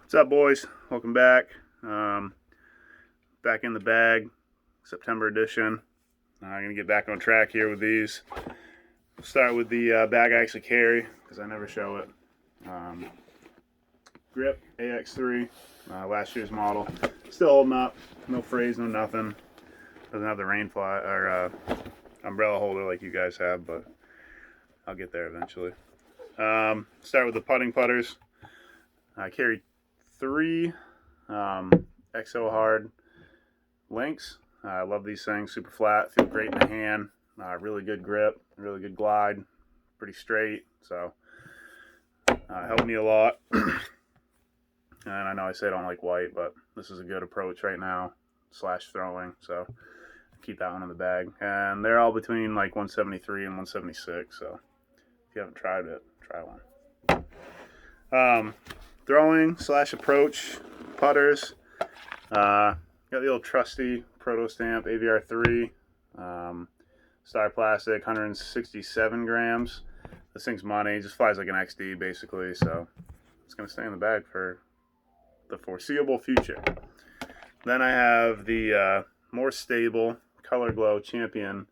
What's up, boys? Welcome back. Back in the bag, September edition. I'm going to get back on track here with these. We'll start with the bag I actually carry, because I never show it. Grip AX3, last year's model. Still holding up. No frays, no nothing. Doesn't have the rain fly or umbrella holder like you guys have, but I'll get there eventually. Start with the putting putters. I carry 3 XO hard links. I love these things. Super flat, feel great in the hand. Really good grip, really good glide, pretty straight. So helped me a lot. And I know I say I don't like white, but this is a good approach right now / throwing. So keep that one in the bag. And they're all between like 173 and 176. So if you haven't tried it, try one. Throwing / approach putters. Got the old trusty Proto Stamp AVR3. Star Plastic, 167 grams. This thing's money. Just flies like an XD basically. So it's going to stay in the bag for the foreseeable future. Then I have the more stable Color Glow Champion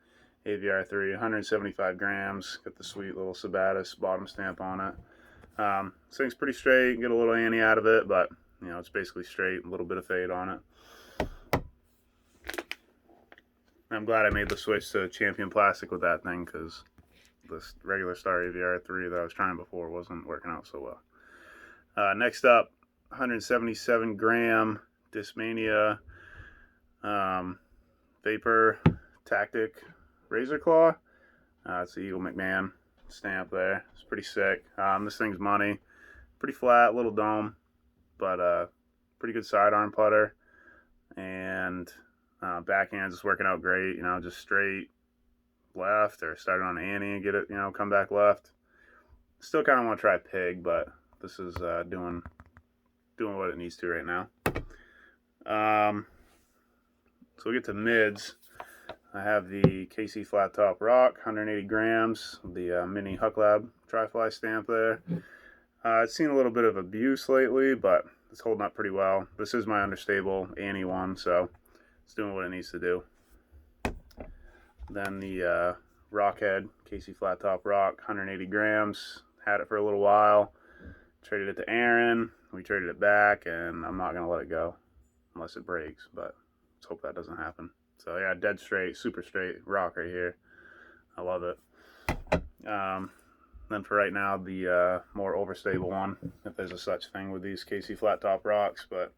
AVR3, 175 grams. Got the sweet little Sabatis bottom stamp on it. This thing's pretty straight. Get a little ante out of it, but you know it's basically straight. A little bit of fade on it. I'm glad I made the switch to Champion Plastic with that thing, because this regular Star AVR3 that I was trying before wasn't working out so well. Next up, 177 gram Discmania Vapor Tactic Razor Claw. It's the Eagle McMahon stamp there. It's pretty sick. This thing's money. Pretty flat, little dome, but pretty good sidearm putter. And backhand's just working out great. You know, just straight left or started on ante and get it, you know, come back left. Still kind of want to try pig, but this is doing what it needs to right now. So we get to mids. I have the KC Flat Top Rock, 180 grams, the mini Huck Lab Tri-Fly stamp there. It's seen a little bit of abuse lately, but it's holding up pretty well. This is my understable ante one, so it's doing what it needs to do. Then the Rockhead KC Flat Top Rock, 180 grams. Had it for a little while. Traded it to Aaron. We traded it back, and I'm not going to let it go unless it breaks, but let's hope that doesn't happen. So yeah, dead straight, super straight rock right here. I love it. Then for right now, the more overstable one, if there's a such thing with these KC Flat Top Rocks, but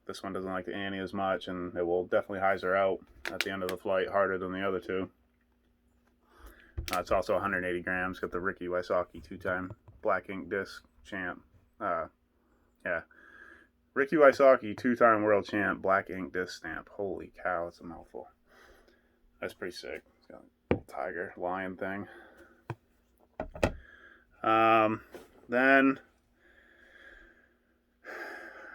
this one doesn't like the ante as much, and it will definitely hyzer out at the end of the flight harder than the other two. It's also 180 grams. Got the Ricky Wysocki 2-time black ink disc champ. Yeah. Ricky Wysocki 2-time world champ black ink disc stamp. Holy cow, it's a mouthful. That's pretty sick. It's got a little tiger lion thing. Then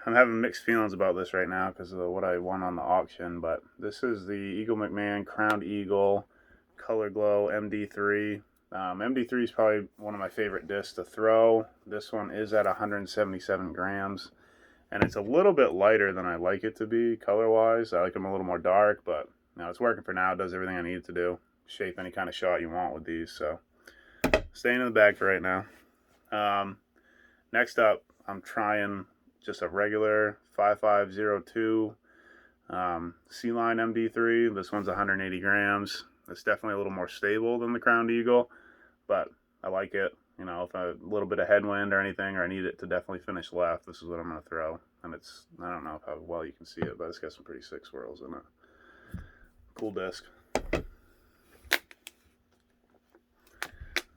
I'm having mixed feelings about this right now because of what I won on the auction, but this is the Eagle McMahon Crowned Eagle Color Glow MD3. MD3 is probably one of my favorite discs to throw. This one is at 177 grams, and it's a little bit lighter than I like it to be color-wise. I like them a little more dark, but you know, it's working for now. It does everything I need it to do. Shape any kind of shot you want with these, so staying in the bag for right now. Next up, I'm trying just a regular 5502 C-Line MD3. This one's 180 grams. It's definitely a little more stable than the Crowned Eagle, but I like it. You know, if a little bit of headwind or anything, or I need it to definitely finish left, this is what I'm going to throw. And it's, I don't know how well you can see it, but it's got some pretty sick swirls in it. Cool disc.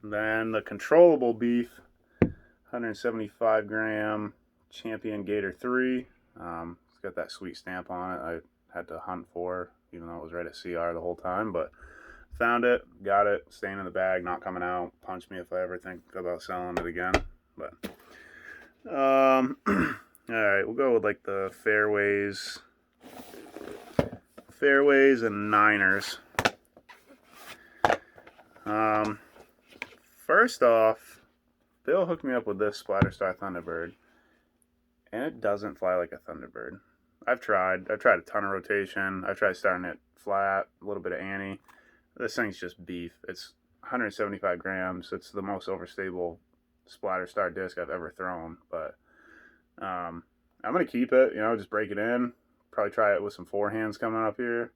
Then the controllable beef, 175 gram Champion Gator 3. It's got that sweet stamp on it. I had to hunt for, even though it was right at CR the whole time, but found it, got it, staying in the bag, not coming out. Punch me if I ever think about selling it again. But all right, we'll go with like the fairways and Niners. First off, Bill hooked me up with this Splatter Star Thunderbird, and it doesn't fly like a Thunderbird. I've tried a ton of rotation. I've tried starting it flat, a little bit of Annie. This thing's just beef. It's 175 grams. It's the most overstable splatter star disc I've ever thrown, but I'm gonna keep it. Just break it in. Probably try it with some forehands coming up here,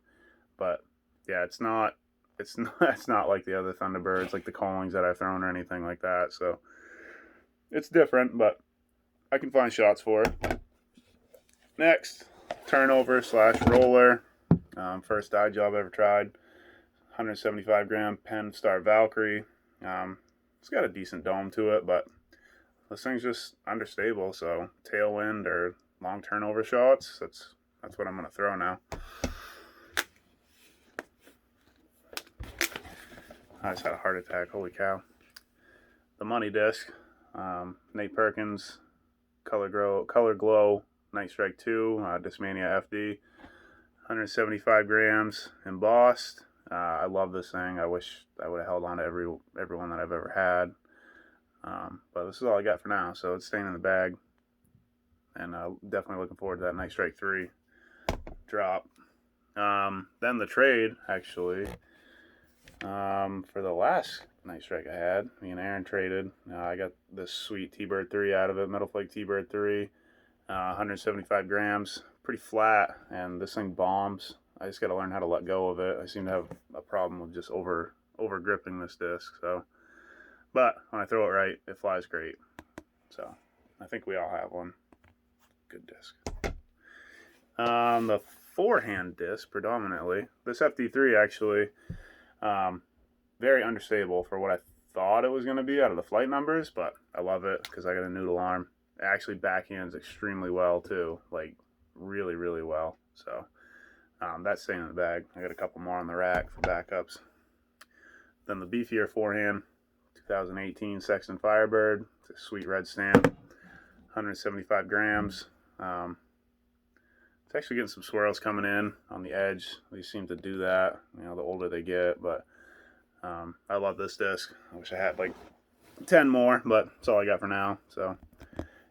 but yeah, it's not it's not like the other Thunderbirds, like the Collings that I've thrown or anything like that. So it's different, but I can find shots for it. Next, turnover / roller. First dye job I ever tried. 175 gram Penn Star Valkyrie. It's got a decent dome to it, but this thing's just understable. So tailwind or long turnover shots. That's what I'm gonna throw now. I just had a heart attack. Holy cow! The money disc. Nate Perkins, Color Glow, Night Strike 2, Discmania FD, 175 grams embossed. I love this thing. I wish I would have held on to every one that I've ever had. But this is all I got for now, so it's staying in the bag. And definitely looking forward to that Night Strike 3 drop. Then the trade, actually, for the last Night Strike I had, me and Aaron traded. I got this sweet T-Bird 3 out of it, Metal Flake T-Bird 3, 175 grams, pretty flat, and this thing bombs. I just got to learn how to let go of it. I seem to have a problem with just over gripping this disc. So, but when I throw it right, it flies great. So I think we all have one. Good disc. The forehand disc predominantly. This FD3 actually, very understable for what I thought it was going to be out of the flight numbers, but I love it because I got a noodle arm. It actually backhands extremely well too, like really, really well. So that's staying in the bag. I got a couple more on the rack for backups. Then the beefier forehand, 2018 Sexton Firebird. It's a sweet red stamp, 175 grams. It's actually getting some swirls coming in on the edge. They seem to do that, the older they get, but I love this disc. I wish I had like 10 more, but that's all I got for now. So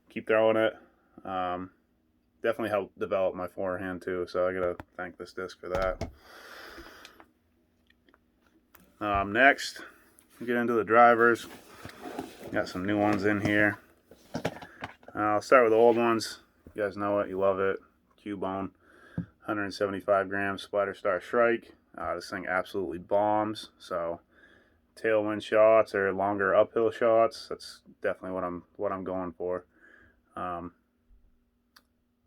keep throwing it. Definitely helped develop my forehand too, so I gotta thank this disc for that. Next, get into the drivers. Got some new ones in here. I'll start with the old ones. You guys know it, you love it. Cubone, 175 grams Splatter Star Shrike. This thing absolutely bombs. So tailwind shots or longer uphill shots, that's definitely what I'm going for.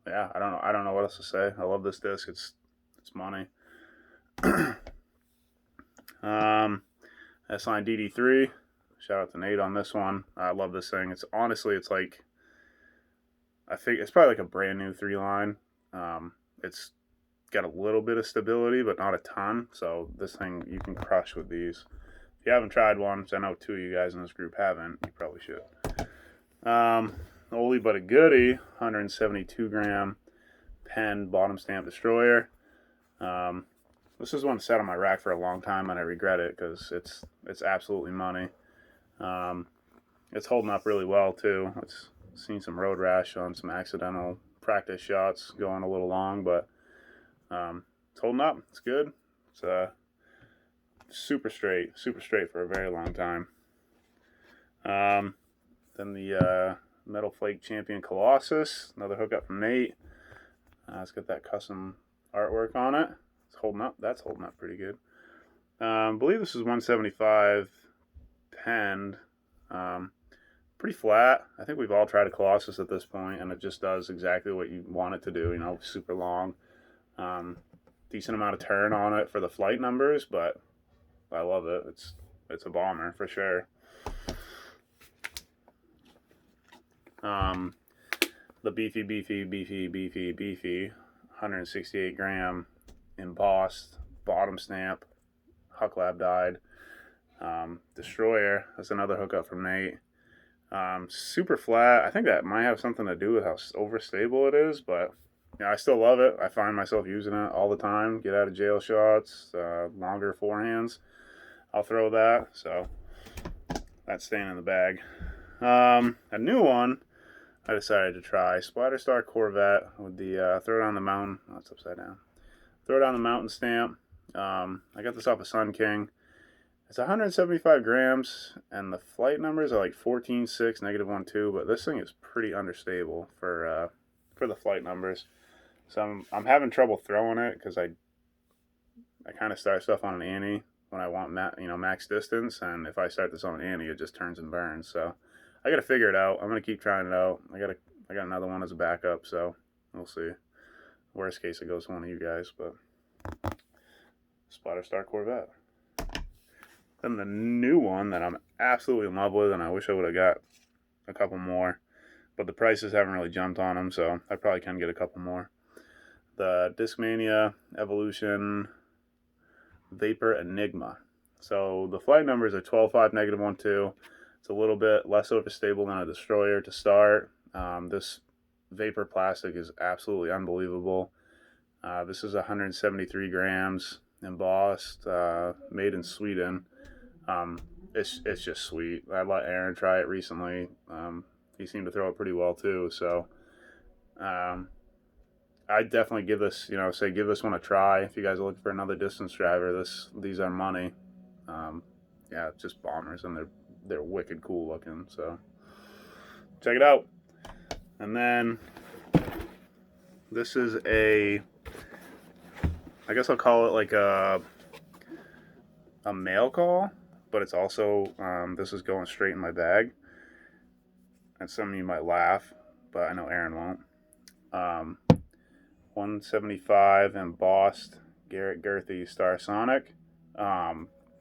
Yeah, I don't know what else to say. I love this disc. It's money. S-Line DD3. Shout out to Nate on this one. I love this thing. It's like, I think it's probably like a brand new 3-line. It's got a little bit of stability, but not a ton. So this thing you can crush with these. If you haven't tried one, which I know 2 of you guys in this group haven't, you probably should. Oldie but a goodie, 172 gram Penn bottom stamp destroyer. This is one sat on my rack for a long time, and I regret it because it's absolutely money. It's holding up really well too. It's seen some road rash on some accidental practice shots going a little long, but it's holding up. It's good. It's super straight for a very long time. Then the Metal Flake Champion Colossus, another hookup from Nate. It's got that custom artwork on it. It's holding up. That's holding up pretty good. I believe this is 175 penned. Pretty flat. I think we've all tried a Colossus at this point, and it just does exactly what you want it to do. Super long. Decent amount of turn on it for the flight numbers, but I love it. It's a bomber for sure. The beefy 168 gram embossed bottom stamp Huck Lab dyed destroyer. That's another hookup from Nate. Super flat. I think that might have something to do with how overstable it is, but I still love it. I find myself using it all the time. Get out of jail shots, longer forehands. I'll throw that. So that's staying in the bag. A new one. I decided to try Splatter Star Corvette with the Throw Down the Mountain. Oh, it's upside down. Throw Down the Mountain stamp. I got this off of Sun King. It's 175 grams, and the flight numbers are like 14.6, -1.2, but this thing is pretty understable for the flight numbers. So I'm having trouble throwing it because I kind of start stuff on an ante when I want max distance, and if I start this on an ante, it just turns and burns. So I got to figure it out. I'm gonna keep trying it out. I got another one as a backup, so we'll see. Worst case, it goes to one of you guys, but Splatter Star Corvette. Then the new one that I'm absolutely in love with, and I wish I would have got a couple more, but the prices haven't really jumped on them, so I probably can get a couple more. The Discmania Evolution Vapor Enigma. So the flight numbers are 12.5, -1.2. It's a little bit less overstable than a Destroyer to start. This Vapor plastic is absolutely unbelievable. This is 173 grams, embossed, made in Sweden. It's just sweet. I let Aaron try it recently. He seemed to throw it pretty well too. So I definitely give this, give this one a try. If you guys are looking for another distance driver, these are money. Yeah, just bombers, and they're wicked cool looking. So check it out. And then this is I guess I'll call it like a mail call, but it's also this is going straight in my bag. And some of you might laugh, but I know Aaron won't. 175 embossed Garrett Girthy Star Sonic.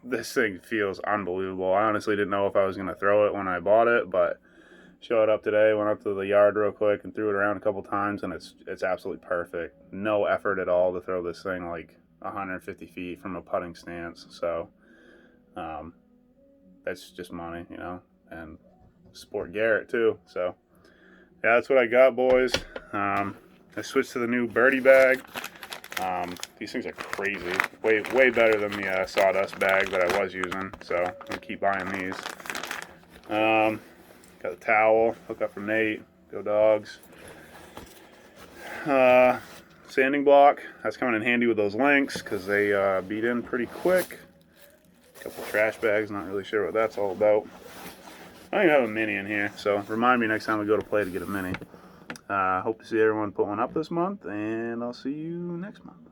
This thing feels unbelievable. I honestly didn't know if I was going to throw it when I bought it, but showed up today, went up to the yard real quick and threw it around a couple times, and it's absolutely perfect. No effort at all to throw this thing like 150 feet from a putting stance. So that's just money, and sport Garrett too. So yeah, that's what I got, boys. I switched to the new birdie bag. These things are crazy. Way better than the sawdust bag that I was using. So I'm gonna keep buying these. Got a towel, hook up from Nate. Go Dogs. Sanding block. That's coming in handy with those links because they beat in pretty quick. A couple trash bags. Not really sure what that's all about. I don't even have a mini in here, so remind me next time we go to play to get a mini. Hope to see everyone put one up this month, and I'll see you next month.